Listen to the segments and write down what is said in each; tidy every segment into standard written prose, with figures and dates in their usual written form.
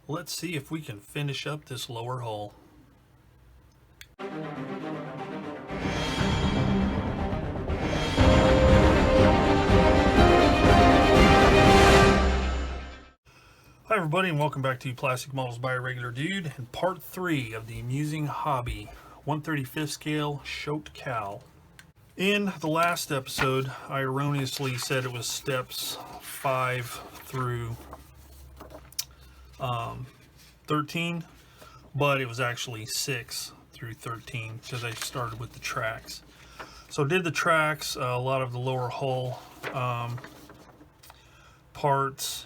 Let's see if we can finish up this lower hull. Hi everybody, and welcome back to Plastic Models by a Regular Dude and part 3 of the amusing hobby 1/35th scale Shot Kal. In the last episode, I erroneously said it was steps 5 through 13, but it was actually 6 through 13 because I started with the tracks. So did the tracks, a lot of the lower hull parts.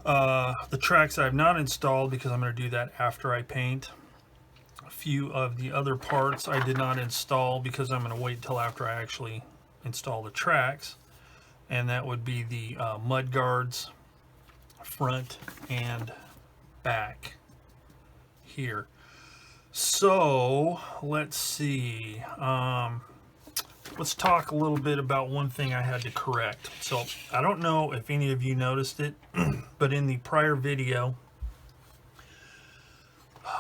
The tracks I've not installed because I'm going to do that after I paint. A few of the other parts I did not install because I'm going to wait till after I actually install the tracks, and that would be the mud guards front and back here. So let's see, let's talk a little bit about one thing I had to correct. So I don't know if any of you noticed it, but in the prior video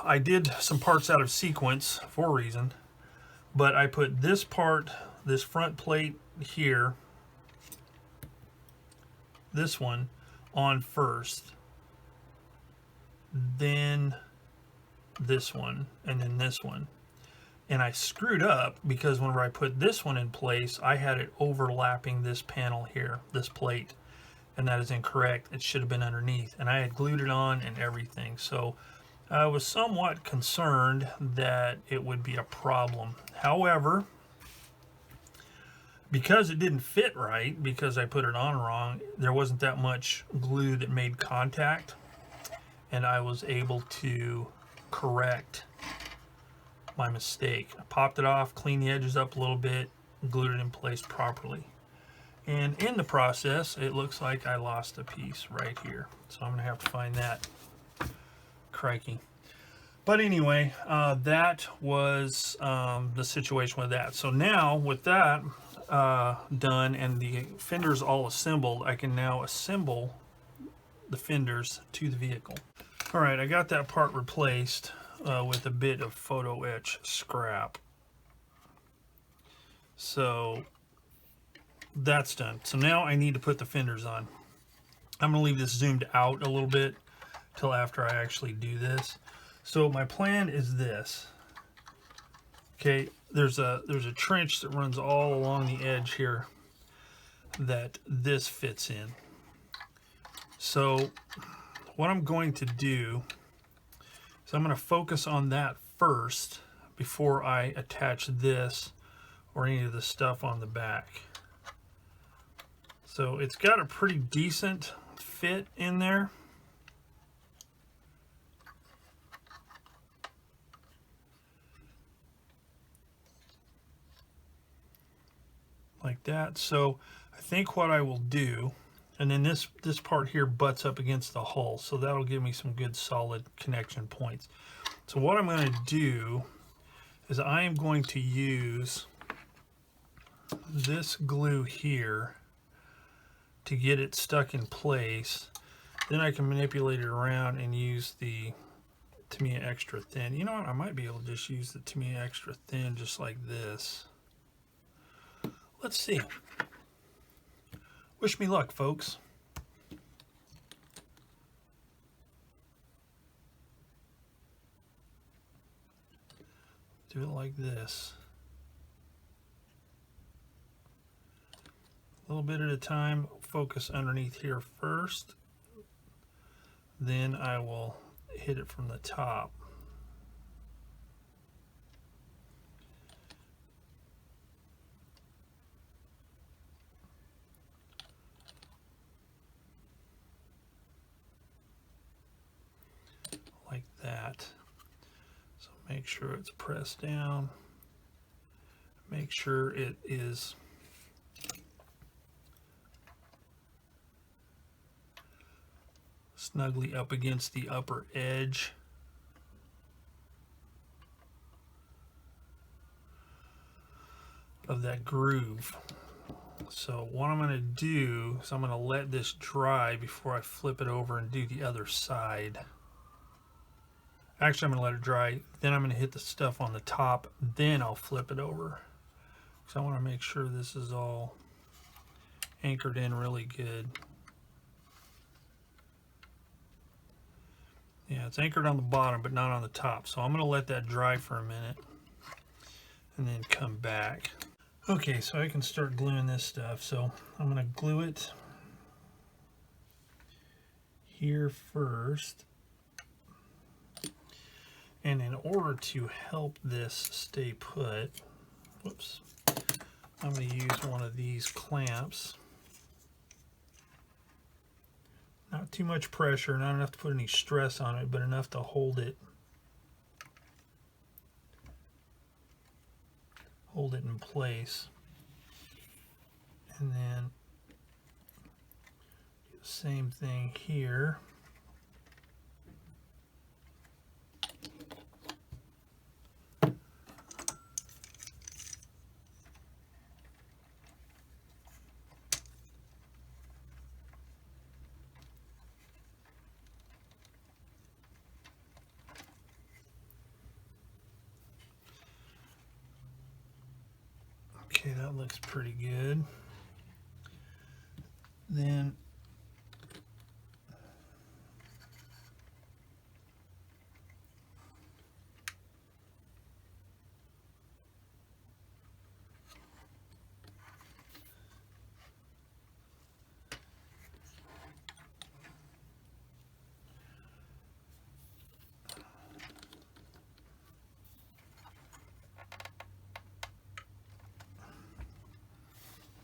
I did some parts out of sequence for a reason, but I put this part, this front plate here, this one on first, then this one, and then this one. And I screwed up because whenever I put this one in place, I had it overlapping this panel here, this plate, and that is incorrect. It should have been underneath, and I had glued it on and everything. So I was somewhat concerned that it would be a problem. However, because it didn't fit right, because I put it on wrong, there wasn't that much glue that made contact, and I was able to correct my mistake. I popped it off, cleaned the edges up a little bit, glued it in place properly. And in the process, it looks like I lost a piece right here. So I'm gonna have to find that. Crikey. But anyway, that was the situation with that. So now with that done and the fenders all assembled, I can now assemble the fenders to the vehicle. All right, I got that part replaced with a bit of photo etch scrap. So that's done. So now I need to put the fenders on. I'm going to leave this zoomed out a little bit till after I actually do this. So my plan is this. Okay, there's a trench that runs all along the edge here that this fits in. So what I'm going to do is I'm going to focus on that first before I attach this or any of the stuff on the back. So it's got a pretty decent fit in there. Like that. So I think what I will do, and then this part here butts up against the hull, so that'll give me some good solid connection points. So what I'm going to do is I am going to use this glue here to get it stuck in place. Then I can manipulate it around and use the Tamiya Extra Thin. You know what, I might be able to just use the Tamiya Extra Thin just like this. Let's see. Wish me luck, folks. Do it like this. A little bit at a time. Focus underneath here first. Then I will hit it from the top. Like that. So make sure it's pressed down. Make sure it is snugly up against the upper edge. Of that groove. So what I'm going to do is I'm going to let this dry before I flip it over and do the other side. Actually, I'm going to let it dry, then I'm going to hit the stuff on the top, then I'll flip it over. So I want to make sure this is all anchored in really good. Yeah, it's anchored on the bottom, but not on the top. So I'm going to let that dry for a minute and then come back. Okay, so I can start gluing this stuff. So I'm going to glue it here first. And in order to help this stay put, whoops, I'm going to use one of these clamps. Not too much pressure, not enough to put any stress on it, but enough to hold it in place. And then same thing here. Okay, that looks pretty good. Then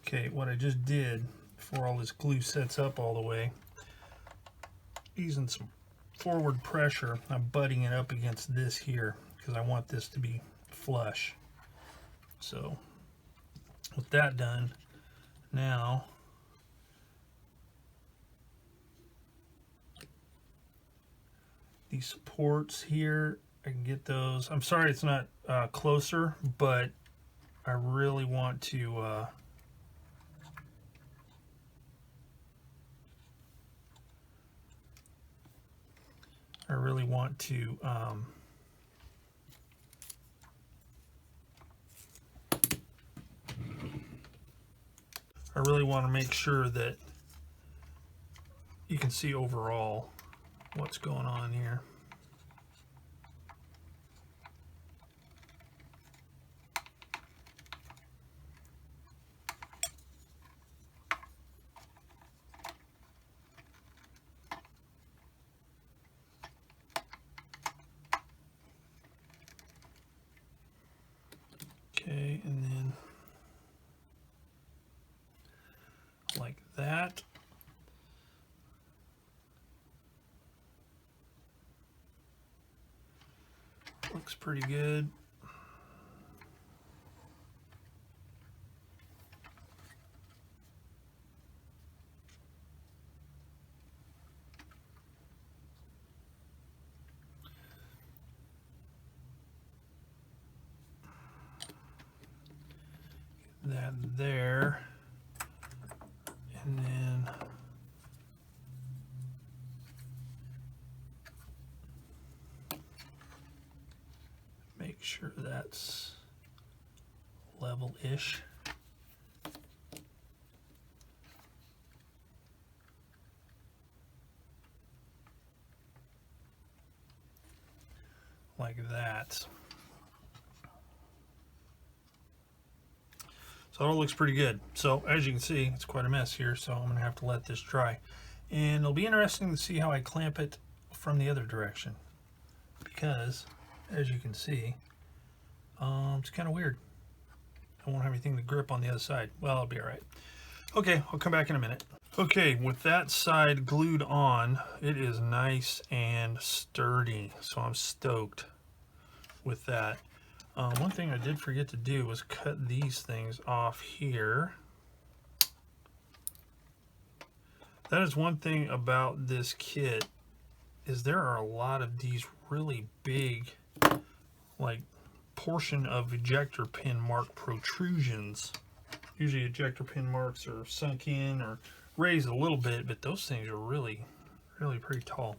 okay, what I just did before all this glue sets up all the way, using some forward pressure, I'm butting it up against this here because I want this to be flush. So with that done, now these supports here, I can get those. I'm sorry it's not closer, but I really want to I really want to make sure that you can see overall what's going on here. Okay, and then like that. Looks pretty good. That there, and then make sure that's level-ish. Like that. So it all looks pretty good. So as you can see, it's quite a mess here, so I'm going to have to let this dry. And it'll be interesting to see how I clamp it from the other direction. Because, as you can see, it's kind of weird. I won't have anything to grip on the other side. Well, I'll be all right. Okay, I'll come back in a minute. Okay, with that side glued on, it is nice and sturdy. So I'm stoked with that. One thing I did forget to do was cut these things off here. That is one thing about this kit, is there are a lot of these really big, like, portion of ejector pin mark protrusions. Usually ejector pin marks are sunk in or raised a little bit, but those things are really pretty tall.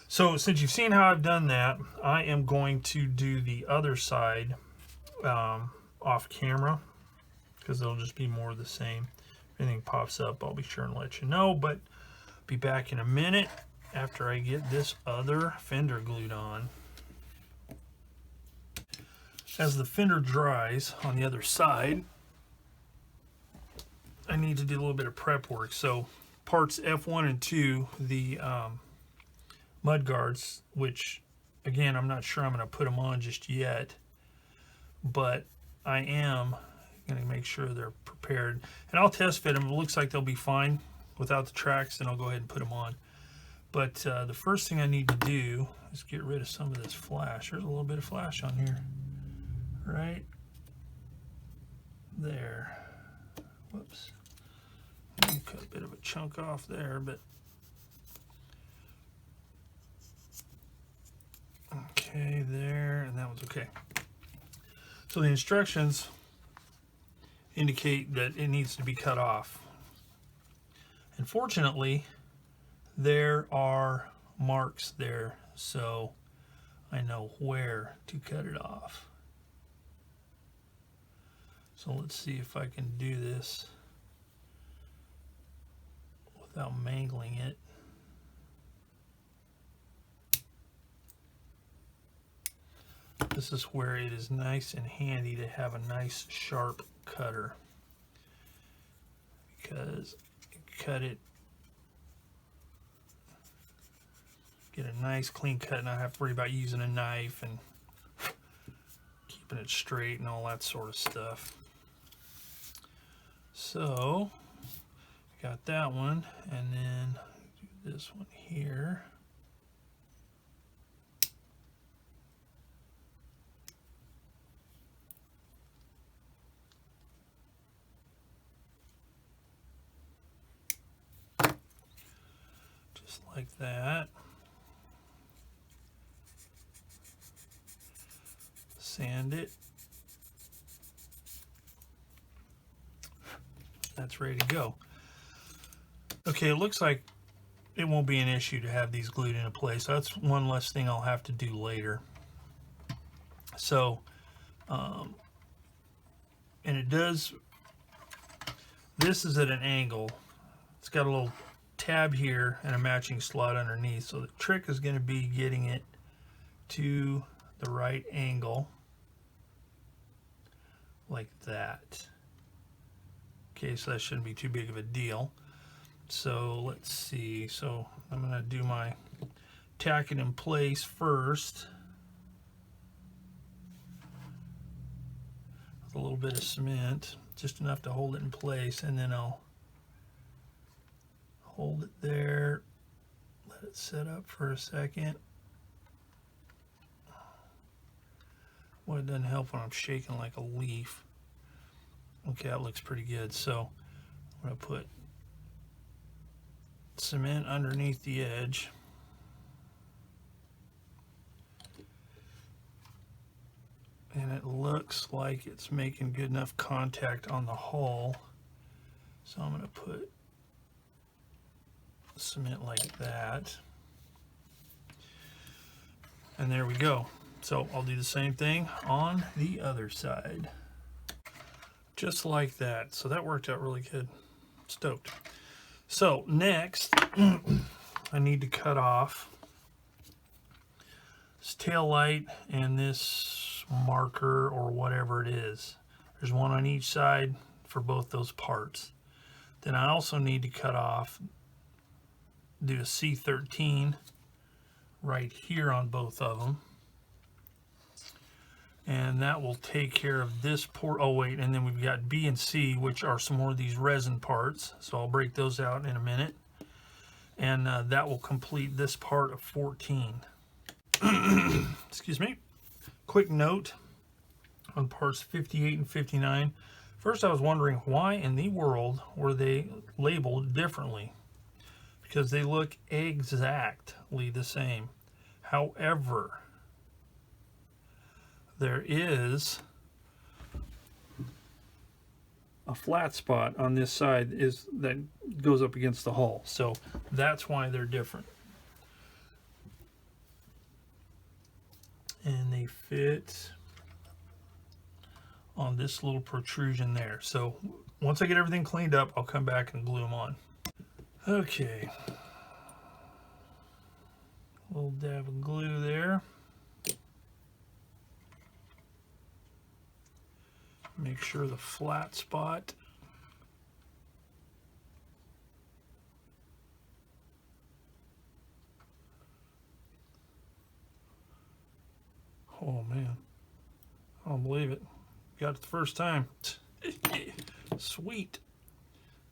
So since you've seen how I've done that, I am going to do the other side off camera, because it'll just be more of the same. If anything pops up, I'll be sure and let you know, but be back in a minute after I get this other fender glued on. As the fender dries on the other side, I need to do a little bit of prep work. So parts F1 and 2, the mud guards, which again, I'm not sure I'm going to put them on just yet, but I am going to make sure they're prepared, and I'll test fit them. It looks like they'll be fine without the tracks, then I'll go ahead and put them on. But the first thing I need to do is get rid of some of this flash. There's a little bit of flash on here right there. Whoops, cut a bit of a chunk off there, but okay, there, and that one's okay. So the instructions indicate that it needs to be cut off. And fortunately, there are marks there, so I know where to cut it off. So let's see if I can do this without mangling it. This is where it is nice and handy to have a nice sharp cutter, because you cut it, get a nice clean cut, and not have to worry about using a knife and keeping it straight and all that sort of stuff. So got that one, and then do this one here. Just like that. Sand it. That's ready to go. Okay, it looks like it won't be an issue to have these glued into place. So that's one less thing I'll have to do later. So, and it does, this is at an angle. It's got a little tab here and a matching slot underneath. So the trick is going to be getting it to the right angle, like that. Okay, so that shouldn't be too big of a deal. So let's see. So I'm going to do my tack it in place first with a little bit of cement, just enough to hold it in place, and then I'll hold it there, let it set up for a second. Well, it doesn't help when I'm shaking like a leaf. Okay, that looks pretty good. So I'm going to put cement underneath the edge. And it looks like it's making good enough contact on the hull. So I'm going to put cement like that. And there we go. So I'll do the same thing on the other side. Just like that. So that worked out really good. Stoked. So next, I need to cut off this tail light and this marker or whatever it is. There's one on each side for both those parts. Then I also need to cut off, do a C13 right here on both of them. And that will take care of this port. Oh wait, and then we've got B and C, which are some more of these resin parts. So I'll break those out in a minute. And that will complete this part of 14. Excuse me. Quick note on parts 58 and 59. First, I was wondering why in the world were they labeled differently? Because they look exactly the same. However, there is a flat spot on this side is that goes up against the hull. So that's why they're different. And they fit on this little protrusion there. So once I get everything cleaned up, I'll come back and glue them on. Okay. A little dab of glue there. Make sure the flat spot oh man, I don't believe it. Got it the first time. Sweet.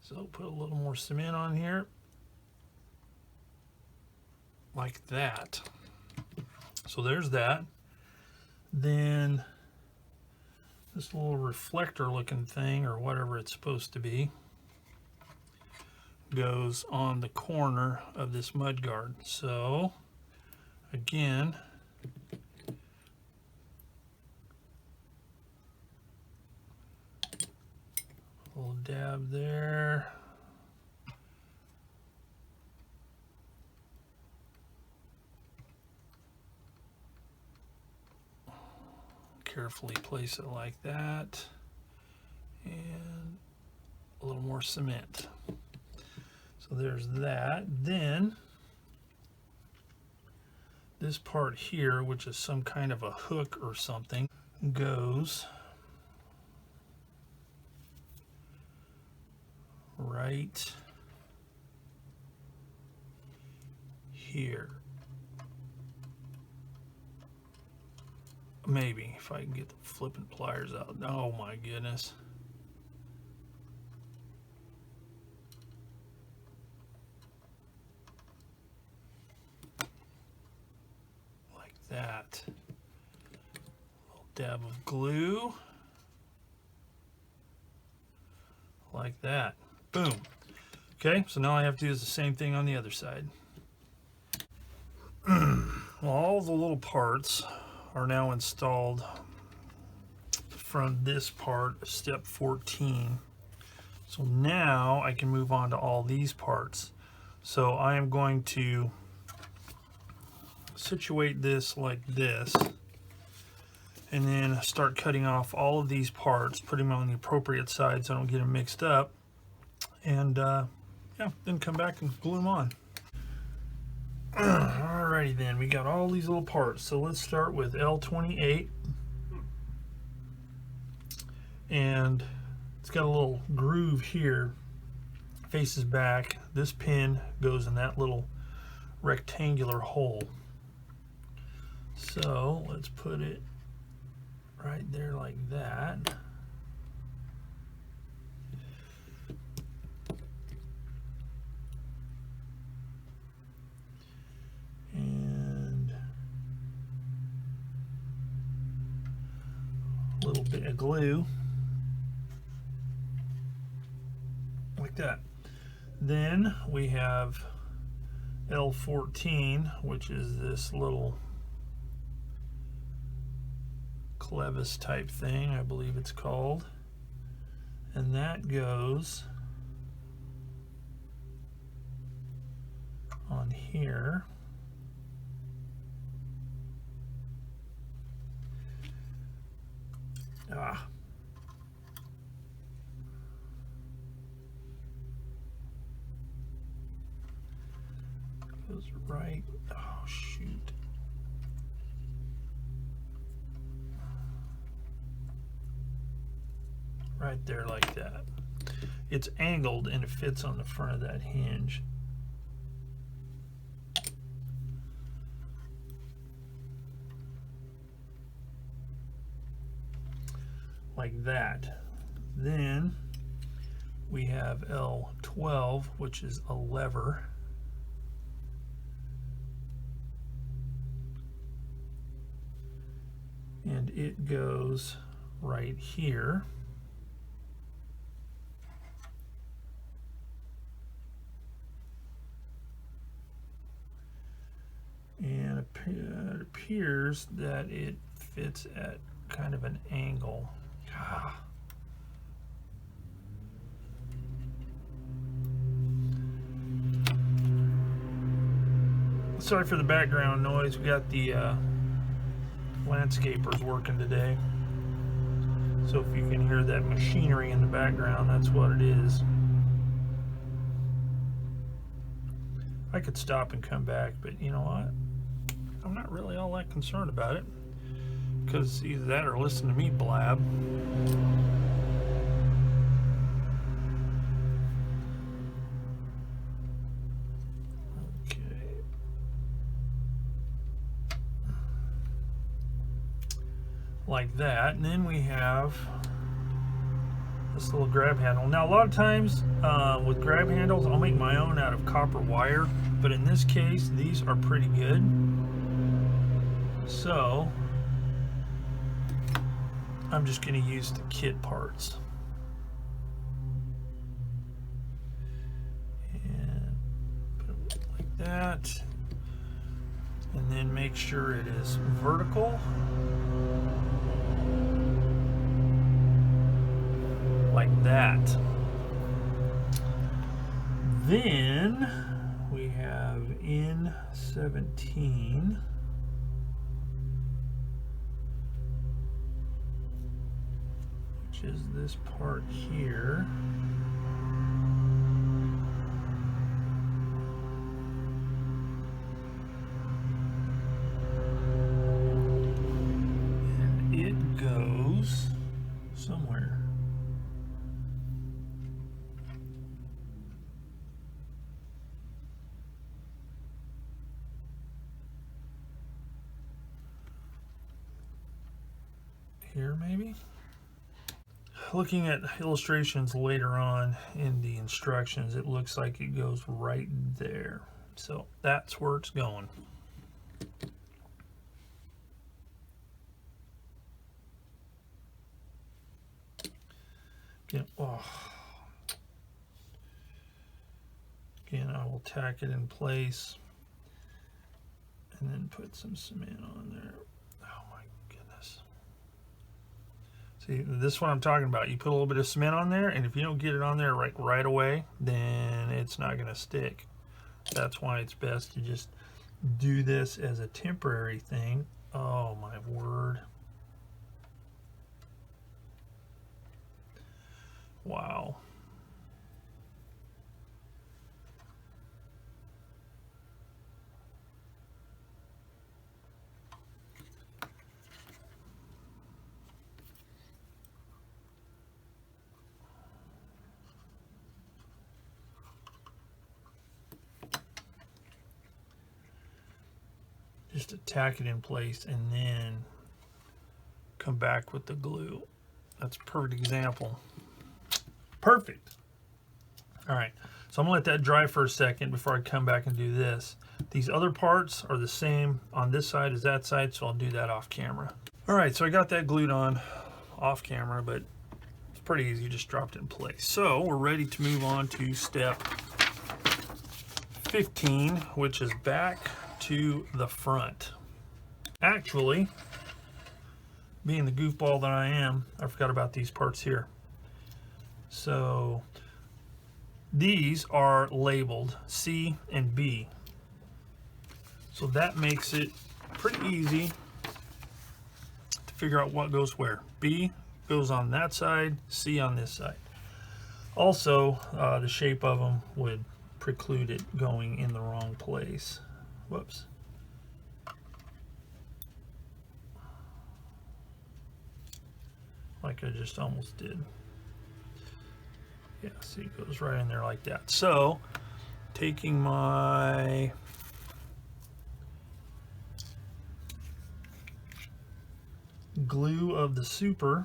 So put a little more cement on here. Like that. So there's that. Then this little reflector looking thing, or whatever it's supposed to be, goes on the corner of this mud guard. So again, a little dab there. Carefully place it like that, and a little more cement. So there's that. Then this part here, which is some kind of a hook or something, goes right here. Maybe if I can get the flipping pliers out. Oh my goodness. Like that. A little dab of glue. Like that. Boom. Okay, so now I have to do the same thing on the other side. Well, all the little parts are now installed from this part, step 14. So now I can move on to all these parts. So I am going to situate this like this, and then start cutting off all of these parts, putting them on the appropriate side so I don't get them mixed up, and yeah, then come back and glue them on. Alrighty then, we got all these little parts. So let's start with L28, and it's got a little groove here, faces back. This pin goes in that little rectangular hole. So let's put it right there like that. And a little bit of glue. Like that. Then we have L14, which is this little clevis type thing, I believe it's called, and that goes on here. Goes right, oh shoot. Right there like that. It's angled and it fits on the front of that hinge. Like that. Then we have L12, which is a lever. And it goes right here. And it appears that it fits at kind of an angle. sorry for the background noise. We got the landscapers working today. So if you can hear that machinery in the background, that's what it is. I could stop and come back, but you know what? I'm not really all that concerned about it, because either that or listen to me blab. Okay. Like that, and then we have this little grab handle. Now a lot of times with grab handles, I'll make my own out of copper wire, but in this case these are pretty good. So I'm just going to use the kit parts. And put it like that. And then make sure it is vertical. Like that. Then we have N17. Which is this part here. And it goes somewhere. Here maybe? Looking at illustrations later on in the instructions, it looks like it goes right there. So that's where it's going. Again, again, I will tack it in place and then put some cement on there. Oh my goodness. See, this is what I'm talking about. You put a little bit of cement on there, and if you don't get it on there right away, then it's not going to stick. That's why it's best to just do this as a temporary thing. Oh my word. Wow. Just to tack it in place and then come back with the glue. That's a perfect example. Perfect. All right, so I'm gonna let that dry for a second before I come back and do this. These other parts are the same on this side as that side, so I'll do that off camera. All right, so I got that glued on off camera, but it's pretty easy. You just dropped it in place. So we're ready to move on to step 15, which is back to the front. Actually, being the goofball that I am, I forgot about these parts here. So these are labeled C and B. So that makes it pretty easy to figure out what goes where. B goes on that side, C on this side. Also, the shape of them would preclude it going in the wrong place. Whoops. Like I just almost did. Yeah, see, it goes right in there like that. So, taking my glue of the super,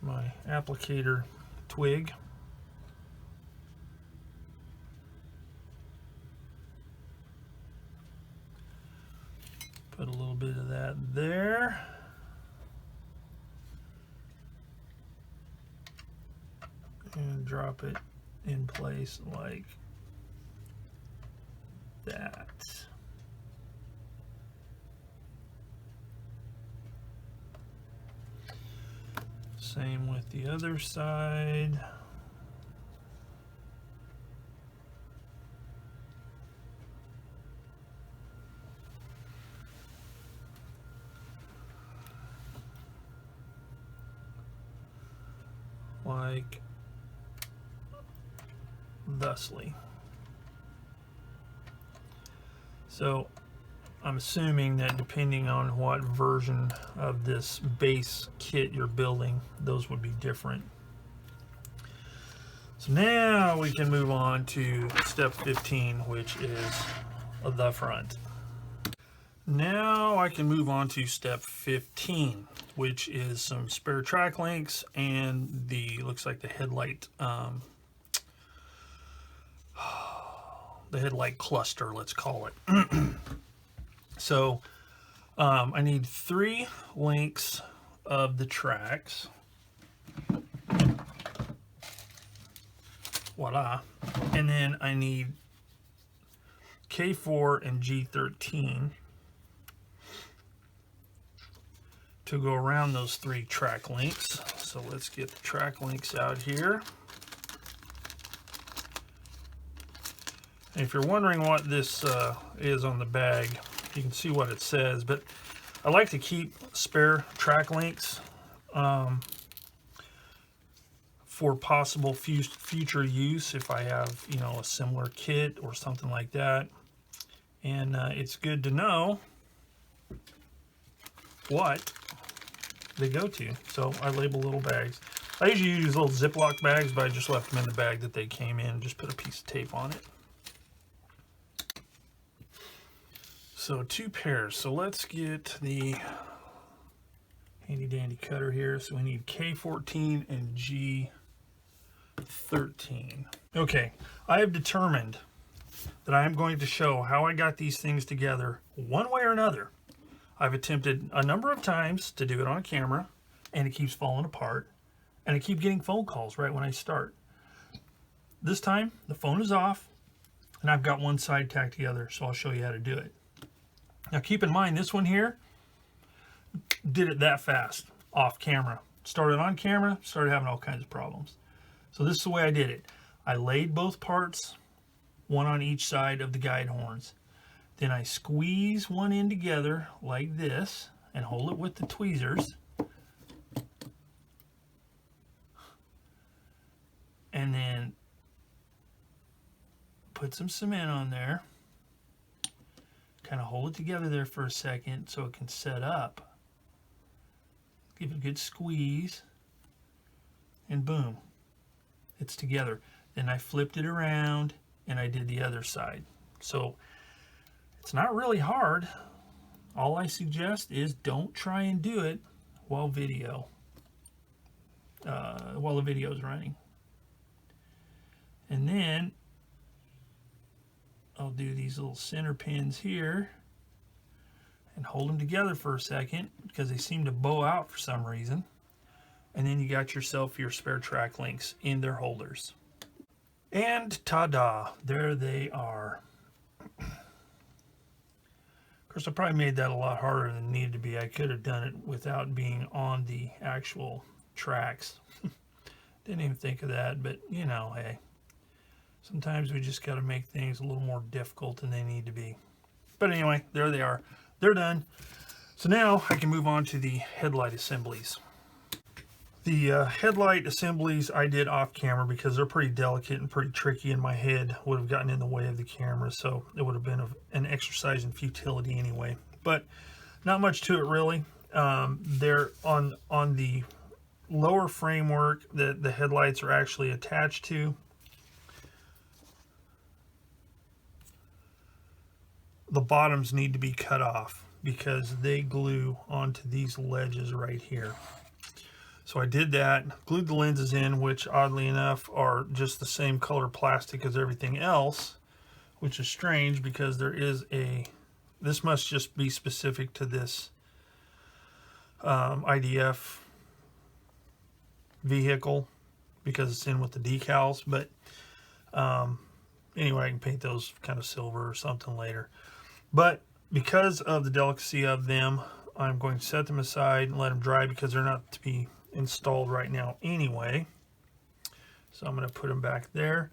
my applicator twig, put a little bit of that there. And drop it in place like that. Same with the other side. like thusly. So I'm assuming that depending on what version of this base kit you're building, those would be different. So now we can move on to step 15, which is the front. Now I can move on to step 15, which is some spare track links and looks like the headlight, the headlight cluster, let's call it. So I need 3 links of the tracks. Voila. And then I need K4 and G13 to go around those 3 track links. So let's get the track links out here. And if you're wondering what this is on the bag, you can see what it says, but I like to keep spare track links for possible future use if I have, you know, a similar kit or something like that. And it's good to know what they go to. So I label little bags. I usually use little Ziploc bags, but I just left them in the bag that they came in and just put a piece of tape on it. So 2 pairs. So let's get the handy dandy cutter here. So we need K14 and G13. Okay, I have determined that I am going to show how I got these things together one way or another. I've attempted a number of times to do it on camera, and it keeps falling apart, and I keep getting phone calls right when I start. This time, the phone is off, and I've got one side tacked together, so I'll show you how to do it. Now keep in mind, this one here did it that fast, off camera. Started on camera, started having all kinds of problems. So this is the way I did it. I laid both parts, one on each side of the guide horns. Then I squeeze one end together like this and hold it with the tweezers. And then put some cement on there. Kind of hold it together there for a second so it can set up. Give it a good squeeze. And boom. It's together. Then I flipped it around and I did the other side. So it's not really hard. All I suggest is don't try and do it while the video is running. And then I'll do these little center pins here and hold them together for a second because they seem to bow out for some reason. And then you got yourself your spare track links in their holders. And ta-da, there they are. Of course, I probably made that a lot harder than it needed to be. I could have done it without being on the actual tracks. Didn't even think of that, but you know, hey. Sometimes we just got to make things a little more difficult than they need to be. But anyway, there they are. They're done. So now I can move on to the headlight assemblies. The headlight assemblies I did off camera because they're pretty delicate and pretty tricky, and my head would have gotten in the way of the camera, so it would have been an exercise in futility anyway. But not much to it really. They're on the lower framework that the headlights are actually attached to. The bottoms need to be cut off because they glue onto these ledges right here. So I did that, glued the lenses in, which oddly enough are just the same color plastic as everything else, which is strange because there is this must just be specific to this IDF vehicle because it's in with the decals. But anyway, I can paint those kind of silver or something later. But because of the delicacy of them, I'm going to set them aside and let them dry because they're not to be installed right now anyway. So I'm going to put them back there.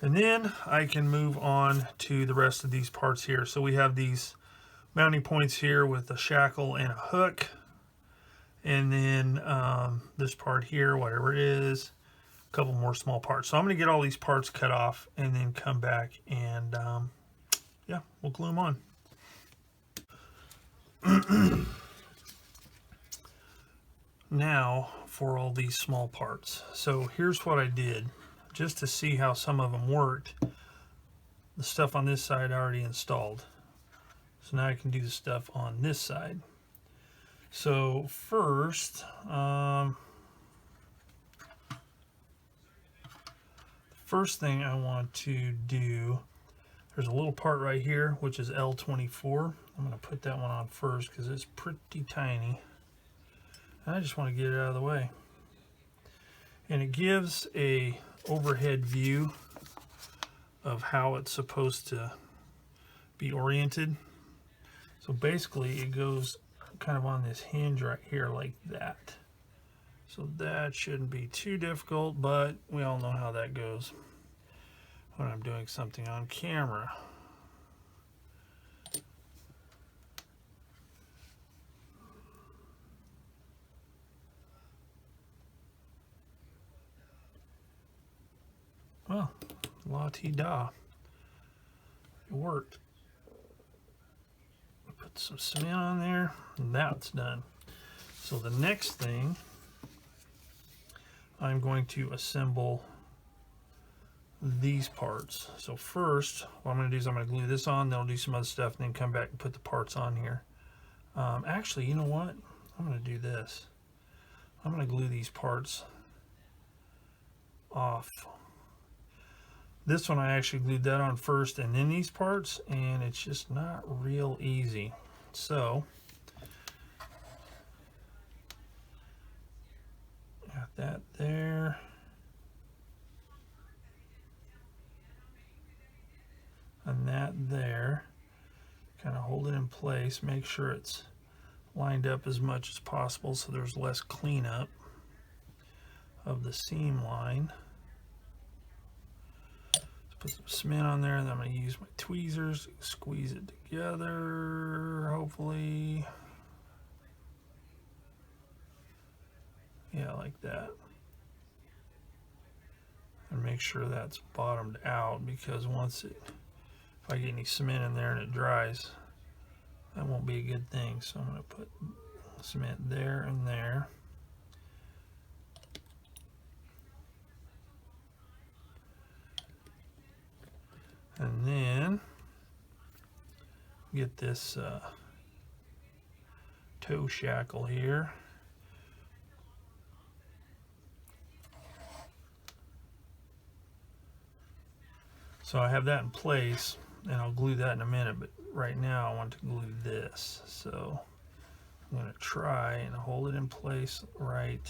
And then I can move on to the rest of these parts here. So we have these mounting points here with a shackle and a hook. And then this part here, whatever it is, couple more small parts. So I'm going to get all these parts cut off and then come back and yeah, we'll glue them on. Now for all these small parts. So here's what I did, just to see how some of them worked. The stuff on this side I already installed. So now I can do the stuff on this side. So first, first thing I want to do, there's a little part right here, which is L24. I'm going to put that one on first because it's pretty tiny. I just want to get it out of the way. And it gives a overhead view of how it's supposed to be oriented. So basically it goes kind of on this hinge right here like that. So that shouldn't be too difficult, but we all know how that goes when I'm doing something on camera. Well, la-ti-da. It worked. Put some cement on there, and now it's done. So the next thing, I'm going to assemble these parts. So first, what I'm going to do is I'm going to glue this on, then I'll do some other stuff, and then come back and put the parts on here. Actually, you know what? I'm going to do this. I'm going to glue these parts off. This one I actually glued that on first and then these parts, and it's just not real easy. So got that there. And that there. Kind of hold it in place, make sure it's lined up as much as possible so there's less cleanup of the seam line. Put some cement on there, and then I'm going to use my tweezers, squeeze it together, hopefully. Yeah, like that. And make sure that's bottomed out, because once it, if I get any cement in there and it dries, that won't be a good thing. So I'm going to put cement there and there. And then get this toe shackle here. So I have that in place, and I'll glue that in a minute, but right now I want to glue this. So I'm going to try and hold it in place right.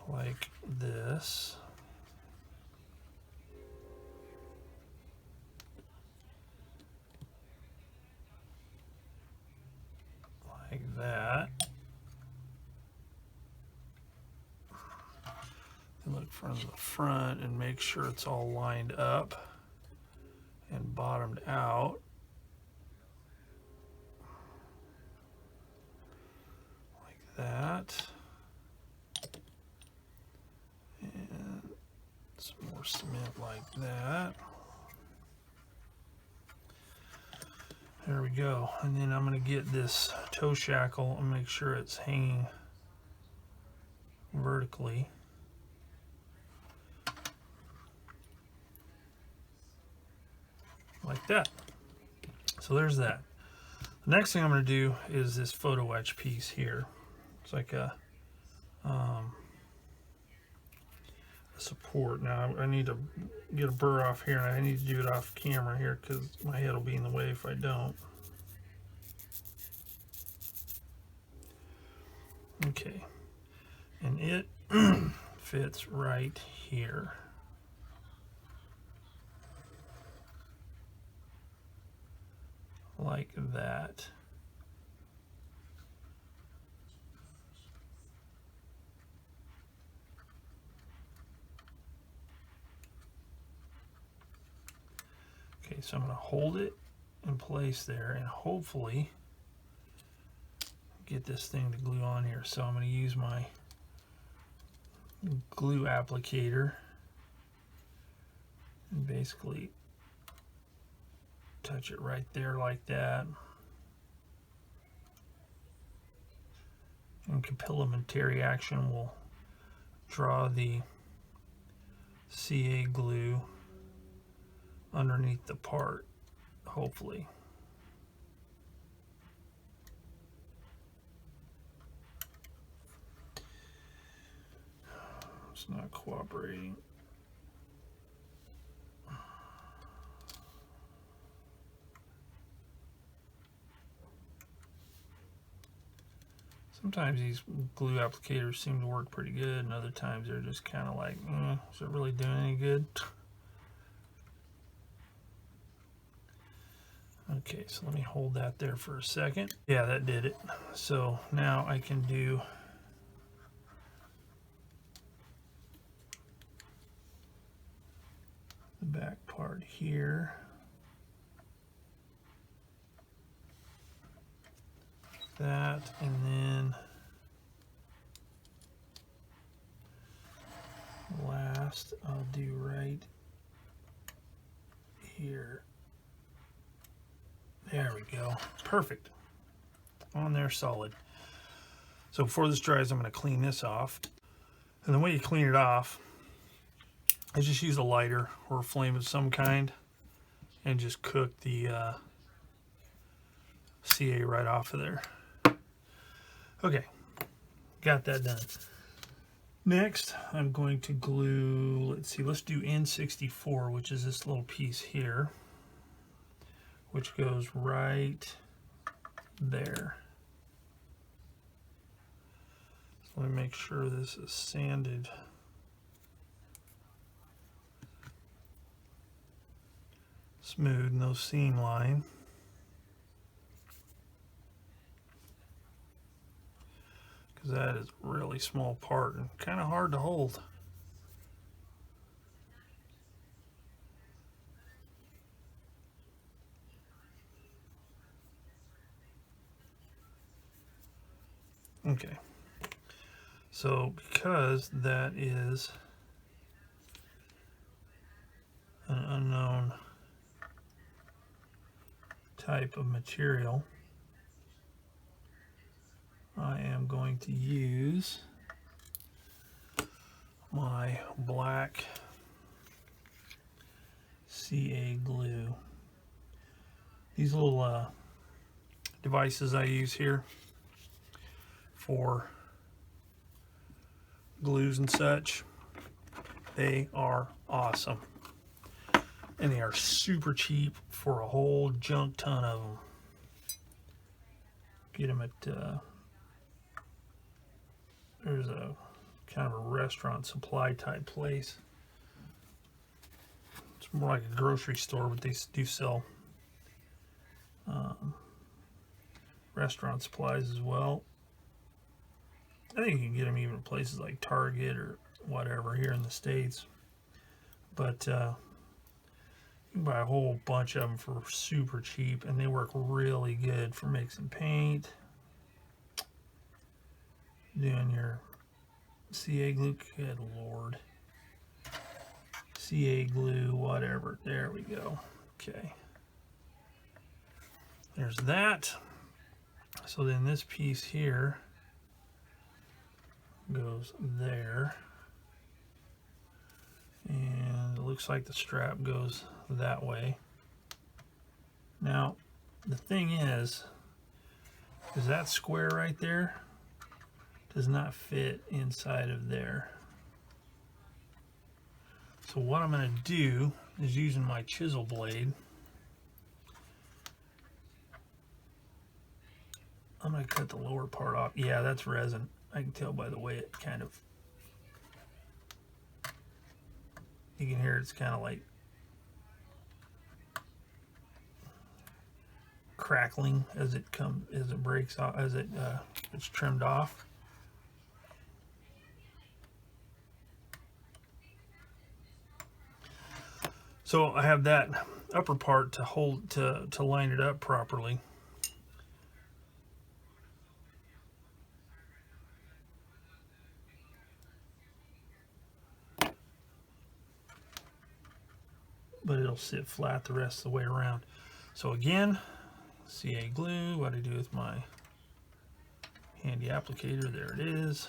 Like this. Like that. And look from the front and make sure it's all lined up and bottomed out. Like that. And some more cement like that. There we go. And then I'm going to get this toe shackle and make sure it's hanging vertically. Like that. So there's that. The next thing I'm going to do is this photo etch piece here. It's like a support. Now I need to get a burr off here, and I need to do it off camera here because my head will be in the way if I don't. Okay, and it fits right here. Like that. Okay, so I'm going to hold it in place there, and hopefully get this thing to glue on here. So I'm going to use my glue applicator and basically touch it right there like that. And capillary action will draw the CA glue underneath the part, hopefully. It's not cooperating. Sometimes these glue applicators seem to work pretty good, and other times they're just kind of like, is it really doing any good? Okay, so let me hold that there for a second. Yeah, that did it. So now I can do the back part here. That, and then last I'll do right here. There we go. Perfect. On there solid. So before this dries, I'm going to clean this off. And the way you clean it off is just use a lighter or a flame of some kind and just cook the CA right off of there. Okay, got that done. Next, I'm going to glue, let's do N64, which is this little piece here, which goes right there. So let me make sure this is sanded. Smooth, no seam line. Because that is a really small part and kind of hard to hold. Okay, so because that is an unknown type of material, I am going to use my black CA glue. These little devices I use here for glues and such, they are awesome. And they are super cheap for a whole junk ton of them. Get them at, there's a kind of a restaurant supply type place. It's more like a grocery store, but they do sell restaurant supplies as well. I think you can get them even at places like Target or whatever here in the States. But you can buy a whole bunch of them for super cheap, and they work really good for mixing paint, doing your CA glue. Good Lord. CA glue, whatever. There we go. Okay. There's that. So then this piece here goes there, and it looks like the strap goes that way. Now the thing is that square right there does not fit inside of there. So what I'm going to do is, using my chisel blade, I'm going to cut the lower part off. Yeah, that's resin. I can tell by the way it kind of, you can hear it's kind of like crackling as it breaks off, as it's trimmed off. So I have that upper part to hold to line it up properly. But it'll sit flat the rest of the way around. So again, CA glue, what I do with my handy applicator, there it is.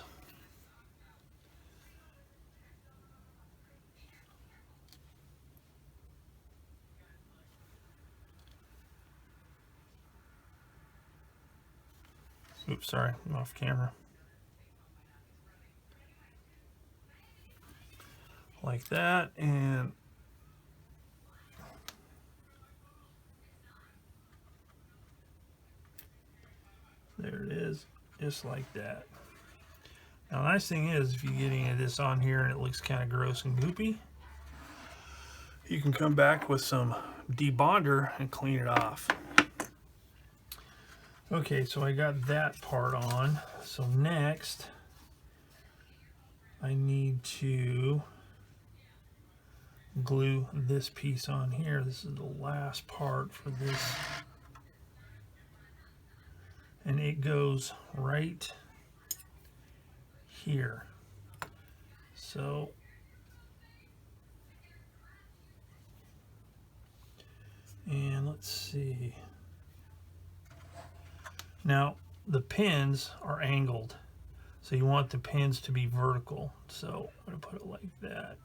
Oops, sorry, I'm off camera. Like that, and there it is, just like that. Now the nice thing is, if you get any of this on here and it looks kind of gross and goopy, you can come back with some debonder and clean it off. Okay, so I got that part on. So next, I need to glue this piece on here. This is the last part for this. And it goes right here. So and let's see. Now the pins are angled, so you want the pins to be vertical. So I'm going to put it like that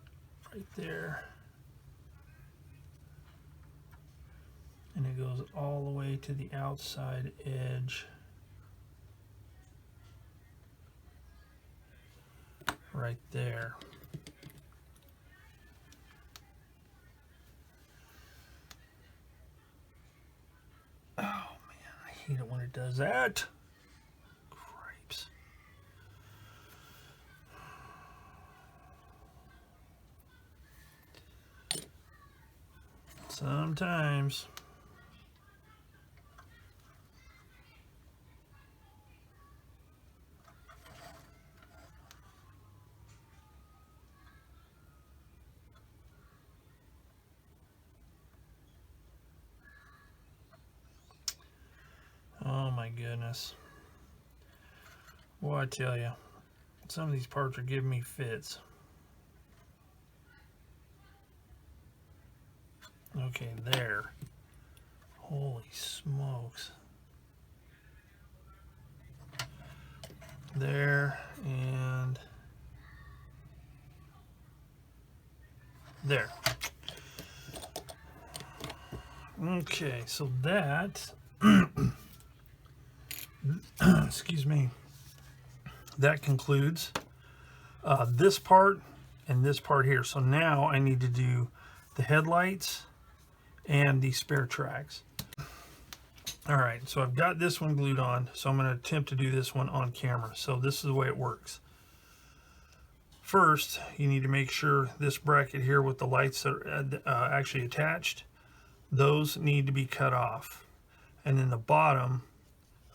right there. And it goes all the way to the outside edge. Right there. Oh man, I hate it when it does that. Cripes. Sometimes. Oh my goodness. Well, I tell you, some of these parts are giving me fits. Okay, there. Holy smokes. There and there. Okay, so that excuse me, that concludes this part and this part here. So now I need to do the headlights and the spare tracks. All right, so I've got this one glued on, so I'm going to attempt to do this one on camera. So this is the way it works. First, you need to make sure this bracket here with the lights that are actually attached, those need to be cut off. And then the bottom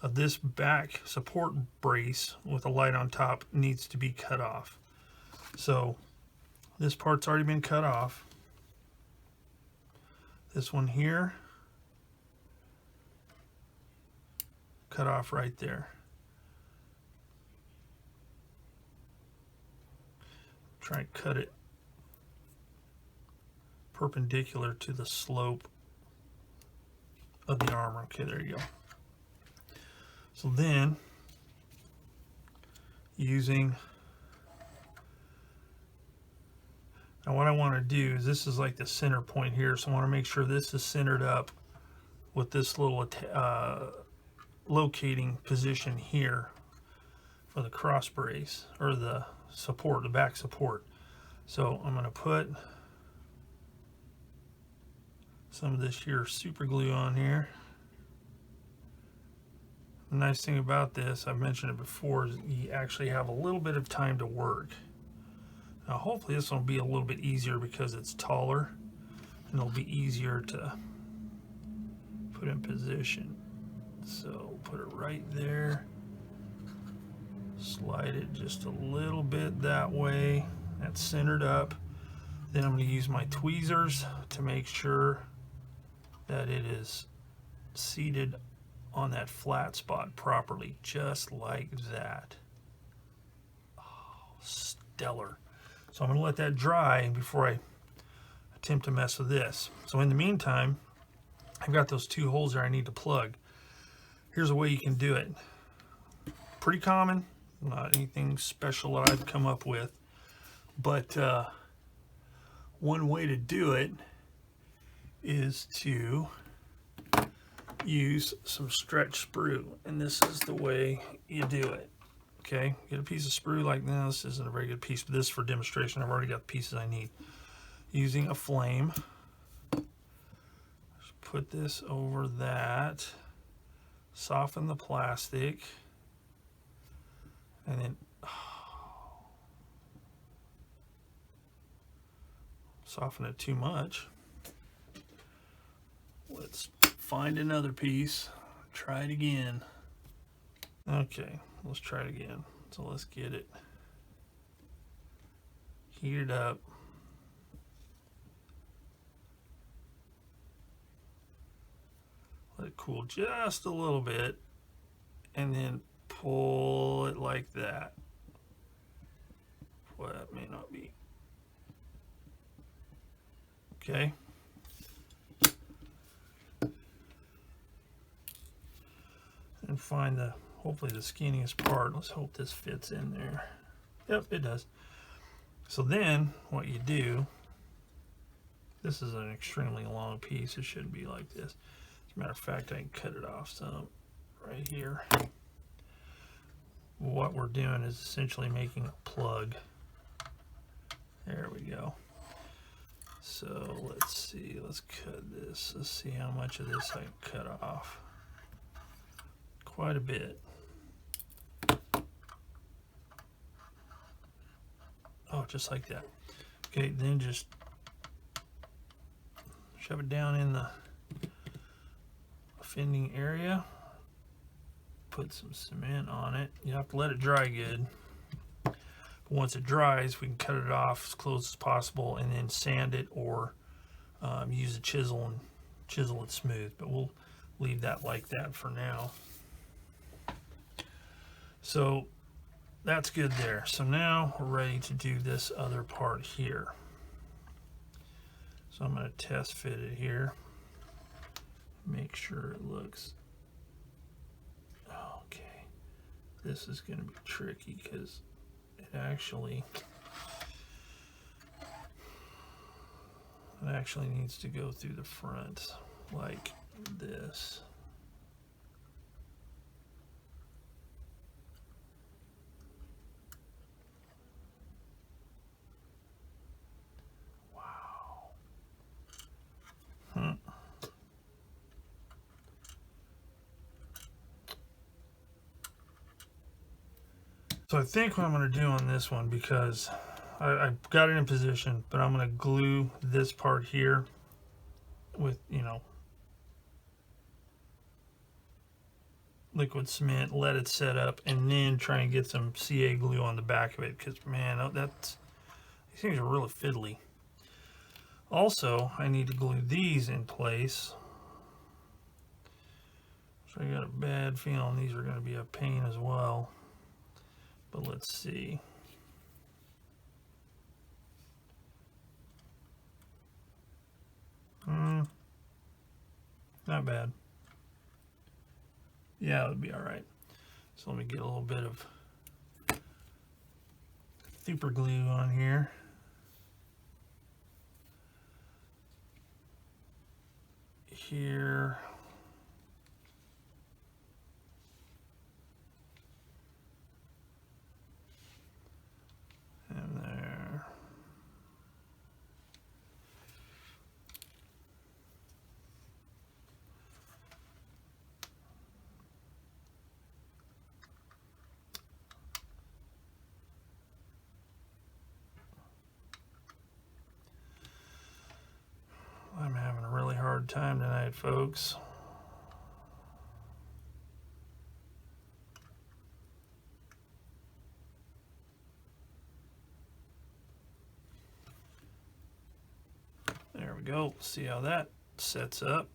of this back support brace with a light on top needs to be cut off. So this part's already been cut off. This one here, cut off right there. Try and cut it perpendicular to the slope of the armor. Okay, there you go. So then, using, now what I want to do is, this is like the center point here, so I want to make sure this is centered up with this little locating position here for the cross brace, or the support, the back support. So I'm going to put some of this here super glue on here. The nice thing about this, I've mentioned it before, is you actually have a little bit of time to work. Now hopefully this will be a little bit easier because it's taller, and it'll be easier to put in position. So put it right there, slide it just a little bit that way, that's centered up. Then I'm going to use my tweezers to make sure that it is seated on that flat spot properly, just like that. Oh, stellar. So I'm going to let that dry before I attempt to mess with this. So in the meantime, I've got those 2 holes there I need to plug. Here's a way you can do it. Pretty common, not anything special that I've come up with, but one way to do it is to use some stretch sprue, and this is the way you do it. Okay, get a piece of sprue like this. This isn't a very good piece, but this is for demonstration. I've already got the pieces I need. Using a flame, just put this over that, soften the plastic, and then soften it too much. Let's find another piece, try it again. Okay, let's try it again. So let's get it heated up. Let it cool just a little bit, and then pull it like that. Well, that may not be. Okay. And find the, hopefully the skinniest part. Let's hope this fits in there. Yep, it does. So then what you do, this is an extremely long piece. It shouldn't be like this. As a matter of fact, I can cut it off some right here. What we're doing is essentially making a plug. There we go. So let's see, let's cut this. Let's see how much of this I can cut off. Quite a bit. Oh, just like that. Okay, then just shove it down in the offending area. Put some cement on it. You have to let it dry good. Once it dries, we can cut it off as close as possible and then sand it, or use a chisel and chisel it smooth. But we'll leave that like that for now. So that's good there. So now we're ready to do this other part here. So I'm going to test fit it here. Make sure it looks okay. This is going to be tricky because it actually needs to go through the front like this. Wow. So I think what I'm going to do on this one, because I've got it in position, but I'm going to glue this part here with, you know, liquid cement, let it set up, and then try and get some CA glue on the back of it, because, man, these things are really fiddly. Also, I need to glue these in place. So I got a bad feeling these are going to be a pain as well. But let's see. Not bad. Yeah, it would be all right. So let me get a little bit of super glue on here. Here. And there. I'm having a really hard time tonight, folks. There we go. See how that sets up.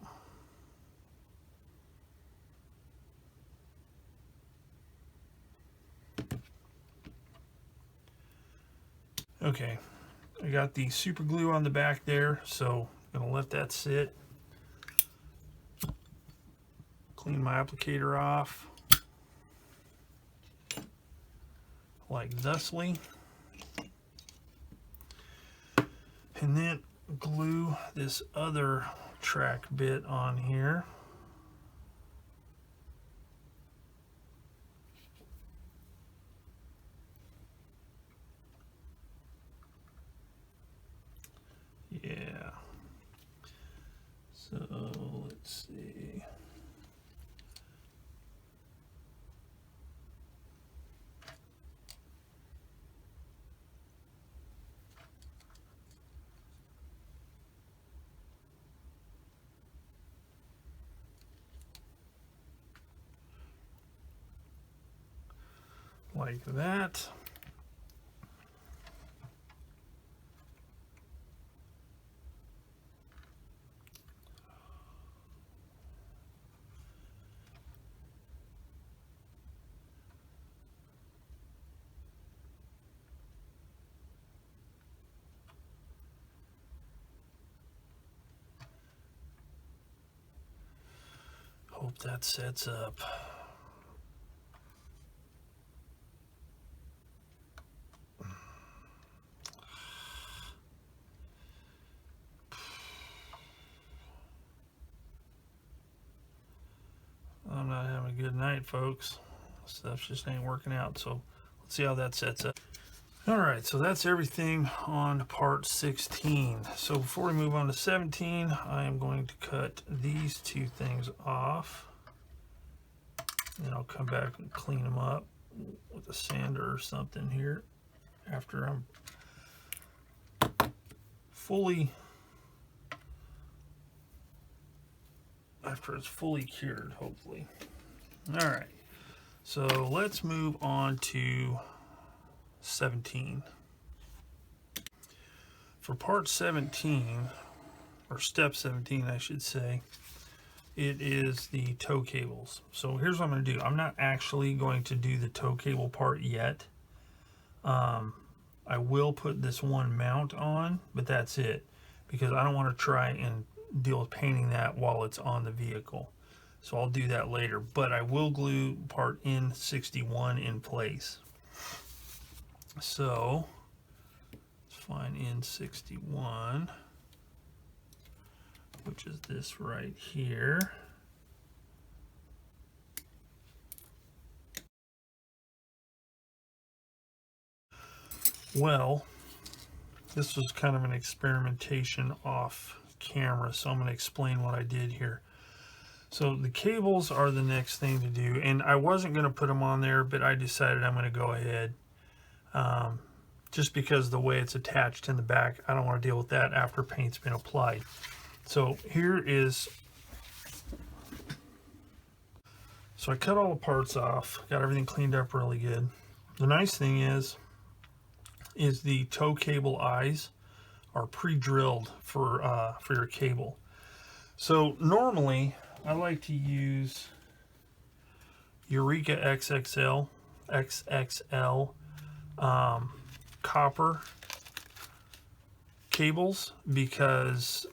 Okay, I got the super glue on the back there, so I'm gonna let that sit. Clean my applicator off like thusly, and then glue this other track bit on here. Yeah. So let's see. Like that. Hope that sets up. I'm not having a good night, folks. Stuff just ain't working out, so let's see how that sets up. Alright, so that's everything on part 16. So before we move on to 17, I am going to cut these two things off. And I'll come back and clean them up with a sander or something here after I'm after it's fully cured, hopefully. Alright, so let's move on to 17. For part 17, or step 17 I should say, it is the tow cables. So here's what I'm going to do. I'm not actually going to do the tow cable part yet. I will put this one mount on, but that's it, because I don't want to try and deal with painting that while it's on the vehicle. So I'll do that later, but I will glue part N61 in place. So let's find N61, which is this right here. Well, this was kind of an experimentation off camera, so I'm going to explain what I did here. So the cables are the next thing to do, and I wasn't going to put them on there, but I decided I'm going to go ahead. Just because the way it's attached in the back, I don't want to deal with that after paint's been applied. So here is, so I cut all the parts off, got everything cleaned up really good. The nice thing is the tow cable eyes are pre-drilled for your cable. So normally I like to use Eureka XXL copper cables because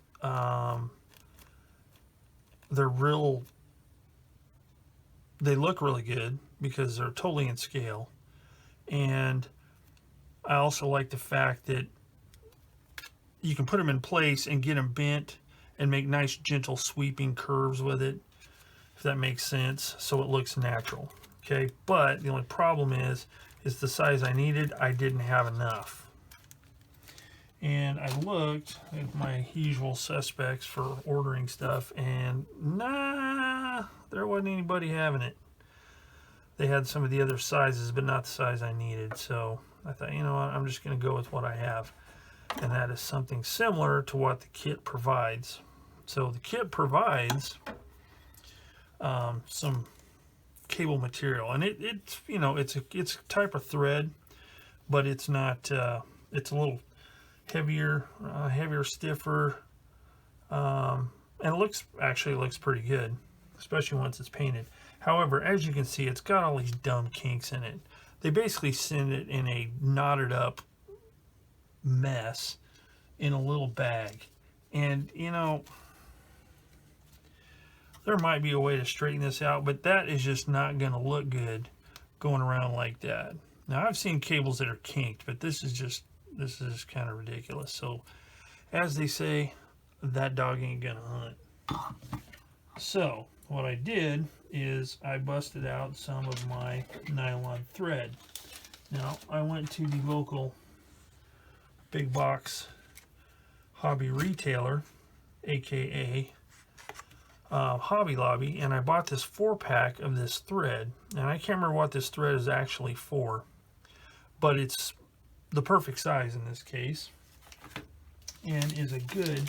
they look really good because they're totally in scale, and I also like the fact that you can put them in place and get them bent and make nice gentle sweeping curves with it, if that makes sense, so it looks natural. Okay, but the only problem is the size I needed, I didn't have enough. And I looked at my usual suspects for ordering stuff, and nah, there wasn't anybody having it. They had some of the other sizes, but not the size I needed. So I thought, you know what, I'm just going to go with what I have. And that is something similar to what the kit provides. So the kit provides some cable material, and it's you know, it's a type of thread, but it's not. It's a little heavier, stiffer, and it actually looks pretty good, especially once it's painted. However, as you can see, it's got all these dumb kinks in it. They basically send it in a knotted up mess in a little bag. And you know, there might be a way to straighten this out, but that is just not going to look good going around like that. Now, I've seen cables that are kinked, but this is kind of ridiculous. So, as they say, that dog ain't gonna hunt. So, what I did is I busted out some of my nylon thread. Now, I went to the local big box hobby retailer, aka Hobby Lobby, and I bought this 4-pack of this thread. And I can't remember what this thread is actually for, but it's the perfect size in this case, and is a good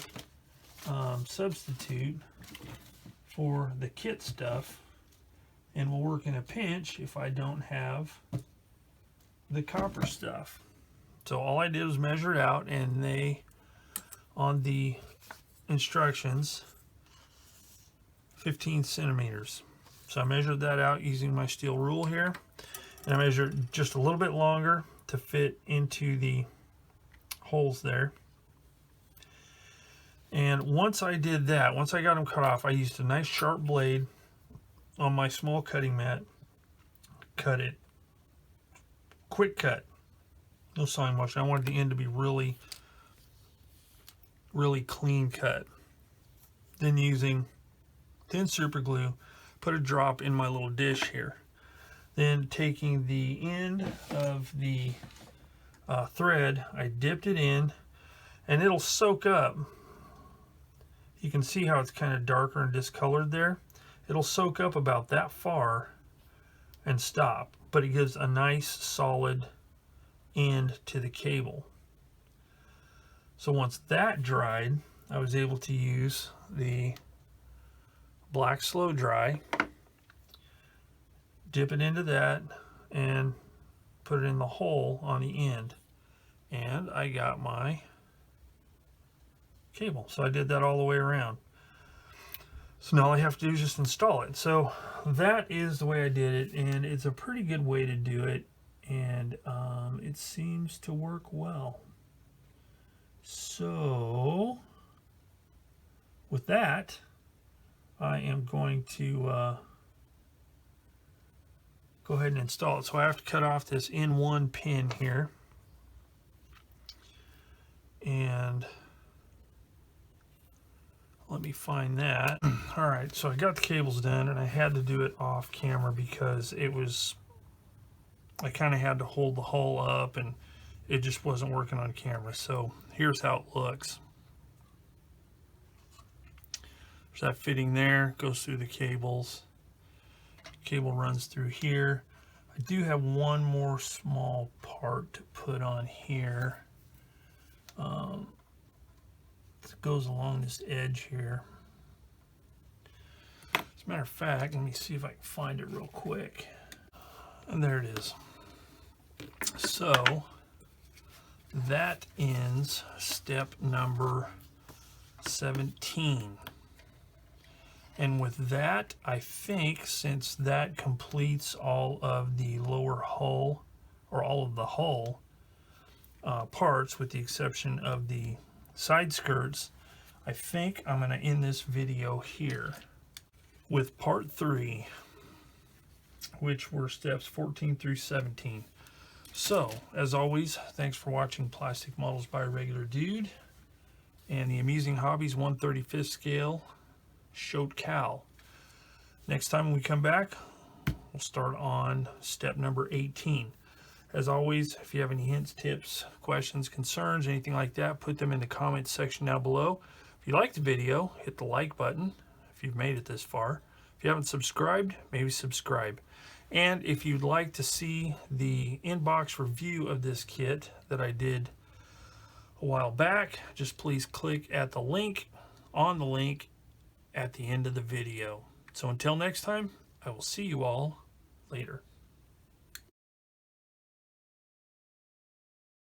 substitute for the kit stuff, and will work in a pinch if I don't have the copper stuff. So all I did was measure it out, and they, on the instructions, 15 centimeters. So I measured that out using my steel rule here, and I measured just a little bit longer to fit into the holes there. And once I did that, once I got them cut off, I used a nice sharp blade on my small cutting mat, cut it, quick cut, no sawing motion. I wanted the end to be really clean cut. Then using thin super glue, put a drop in my little dish here. Then taking the end of the thread, I dipped it in, and it'll soak up. You can see how it's kind of darker and discolored there. It'll soak up about that far and stop, but it gives a nice solid end to the cable. So once that dried, I was able to use the black slow dry, dip it into that, and put it in the hole on the end, and I got my cable. So I did that all the way around. So now all I have to do is just install it. So that is the way I did it, and it's a pretty good way to do it, and it seems to work well. So with that, I am going to go ahead and install it. So I have to cut off this N1 pin here, and let me find that. All right, so I got the cables done, and I had to do it off camera because I kind of had to hold the hull up, and it just wasn't working on camera. So here's how it looks. There's that fitting there, goes through the cables. Cable runs through here. I do have one more small part to put on here. It goes along this edge here. As a matter of fact, let me see if I can find it real quick. And there it is. So that ends step number 17. And with that, I think, since that completes all of the lower hull, or all of the hull parts, with the exception of the side skirts, I think I'm going to end this video here with part 3, which were steps 14 through 17. So, as always, thanks for watching Plastic Models by a Regular Dude and the Amusing Hobbies 1/35 scale Shot Kal. Next time when we come back, we'll start on step number 18. As always, if you have any hints, tips, questions, concerns, anything like that, put them in the comments section down below. If you liked the video, hit the like button if you've made it this far. If you haven't subscribed, maybe subscribe. And if you'd like to see the inbox review of this kit that I did a while back, just please click at the link at the end of the video. So until next time, I will see you all later.